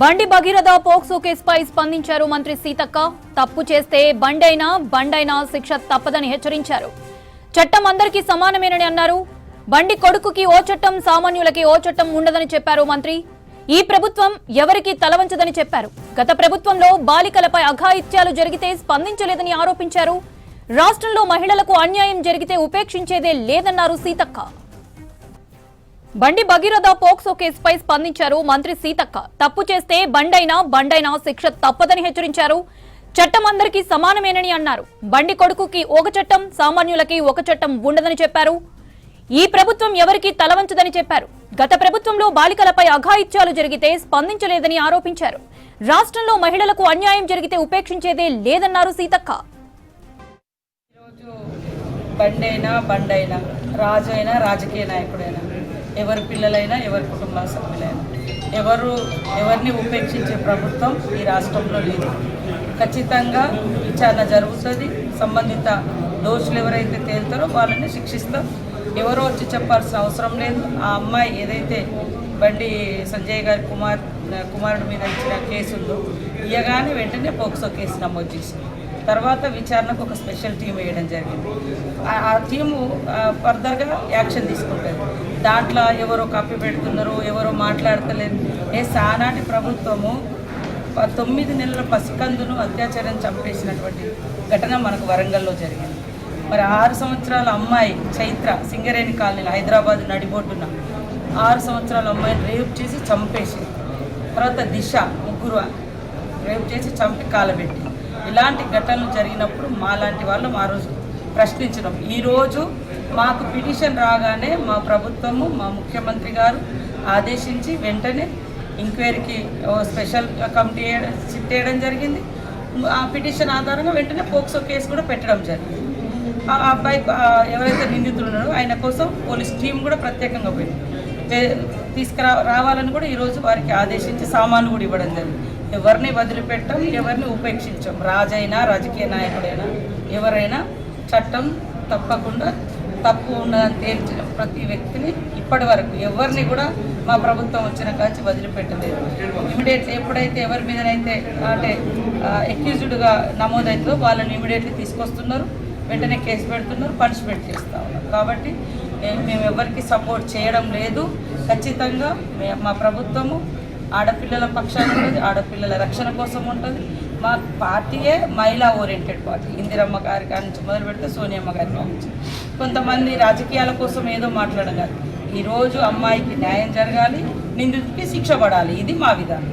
బండి భగీరథ పోక్సో కేసుపై స్పందించారు మంత్రి సీతక్క. తప్పు చేస్తే బండైనా శిక్ష తప్పదని హెచ్చరించారు. చట్టం అందరికీ సమానమేనని అన్నారు. బండి కొడుకుకి ఓ చట్టం, సామాన్యులకి ఓ చట్టం ఉండదని చెప్పారు మంత్రి. ఈ ప్రభుత్వం ఎవరికి తలవంచదని చెప్పారు. గత ప్రభుత్వంలో బాలికలపై అఘాయిత్యాలు జరిగితే స్పందించలేదని ఆరోపించారు. రాష్ట్రంలో మహిళలకు అన్యాయం జరిగితే ఉపేక్షించేదే లేదన్నారు సీతక్క. బండి భగీరథ పోక్సో కేసుపై స్పందించారు మంత్రి సీతక్క. తప్పు చేస్తే బండైనా శిక్ష తప్పదని హెచ్చరించారు. చట్టం అందరికీ సమానమేనని అన్నారు. బండి కొడుకుకి ఒక చట్టం, సామాన్యులకి ఒక చట్టం ఉండదని చెప్పారు. ఈ ప్రభుత్వం ఎవరికి తలవంచదని చెప్పారు. గత ప్రభుత్వంలో బాలికలపై అఘాయిత్యాలు జరిగితే స్పందించలేదని ఆరోపించారు. రాష్ట్రంలో మహిళలకు అన్యాయం జరిగితే ఉపేక్షించేదే లేదన్నారు సీతక్క. బండైనా రాజైనా రాజకీయ నాయకుడైనా ఎవరి పిల్లలైనా ఎవరి కుటుంబ సభ్యులైనా ఎవరిని ఉపేక్షించే ప్రభుత్వం ఈ రాష్ట్రంలో లేదు. ఖచ్చితంగా విచారణ జరుగుతుంది. సంబంధిత దోషులు ఎవరైతే తేలుతారో వాళ్ళని శిక్షిస్తాం. ఎవరో వచ్చి చెప్పాల్సిన అవసరం లేదు. ఆ అమ్మాయి ఏదైతే బండి సంజయ్ గారి కుమారుడి మీద ఇచ్చిన కేసు ఉందో ఇయ్యగానే వెంటనే పోక్సో కేసు నమోదు చేసింది. తర్వాత విచారణకు ఒక స్పెషల్ టీం వేయడం జరిగింది. ఆ టీము ఫర్దర్గా యాక్షన్ తీసుకుంటుంది. దాంట్లో ఎవరో కప్పి పెడుతున్నారు, ఎవరో మాట్లాడతలేదు. సానాటి ప్రభుత్వము 9 నెలల పసికందును అత్యాచారం చంపేసినటువంటి ఘటన మనకు వరంగల్లో జరిగింది. మరి 6 సంవత్సరాల అమ్మాయి చైత్ర సింగరేణి కాలనీలో హైదరాబాద్ నడిబొడ్డున 6 సంవత్సరాల అమ్మాయిని రేప్ చేసి చంపేసింది. తర్వాత దిశ ముగ్గురు రేప్ చేసి చంపి కాలబెట్టి. ఇలాంటి ఘటనలు జరిగినప్పుడు మాలాంటి వాళ్ళం ఆ రోజు ప్రశ్నించడం. ఈరోజు మాకు పిటిషన్ రాగానే మా ప్రభుత్వము, మా ముఖ్యమంత్రి గారు ఆదేశించి వెంటనే ఎంక్వైరీకి స్పెషల్ కమిటీ సిట్ చేయడం జరిగింది. ఆ పిటిషన్ ఆధారంగా వెంటనే పోక్సో కేసు కూడా పెట్టడం జరిగింది. ఆ అబ్బాయి ఎవరైతే నిందితులు ఉన్నారో ఆయన కోసం పోలీస్ టీం కూడా ప్రత్యేకంగా రావాలని కూడా ఈరోజు వారికి ఆదేశించి సామాన్లు కూడా ఇవ్వడం జరిగింది. ఎవరిని వదిలిపెట్టం, ఎవరిని ఉపేక్షించాం. రాజైనా రాజకీయ నాయకుడైనా ఎవరైనా చట్టం తప్పకుండా తప్పు ఉన్నదని తేల్చిన ప్రతి వ్యక్తిని ఇప్పటి వరకు ఎవరిని కూడా మా ప్రభుత్వం వచ్చిన కాంచి వదిలిపెట్టలేదు. ఇమీడియట్లీ ఎప్పుడైతే ఎవరి మీదనైతే అంటే అక్యూజ్డ్గా నమోదైతుందో వాళ్ళని ఇమీడియట్లీ తీసుకొస్తున్నారు, వెంటనే కేసు పెడుతున్నారు, పనిష్మెంట్ చేస్తూ ఉన్నారు. కాబట్టి మేము ఎవరికి సపోర్ట్ చేయడం లేదు. ఖచ్చితంగా మా ప్రభుత్వము ఆడపిల్లల పక్షాన ఉంటుంది, ఆడపిల్లల రక్షణ కోసం ఉంటుంది. మా పార్టీయే మహిళా ఓరియంటెడ్ పార్టీ. ఇందిరమ్మ గారి నుంచి మొదలు పెడితే సోనియమ్మ గారి నుంచి కొంతమంది రాజకీయాల కోసం ఏదో మాట్లాడగలరు. ఈరోజు అమ్మాయికి న్యాయం జరగాలి, నిందితుడికి శిక్ష పడాలి. ఇది మా విధానం.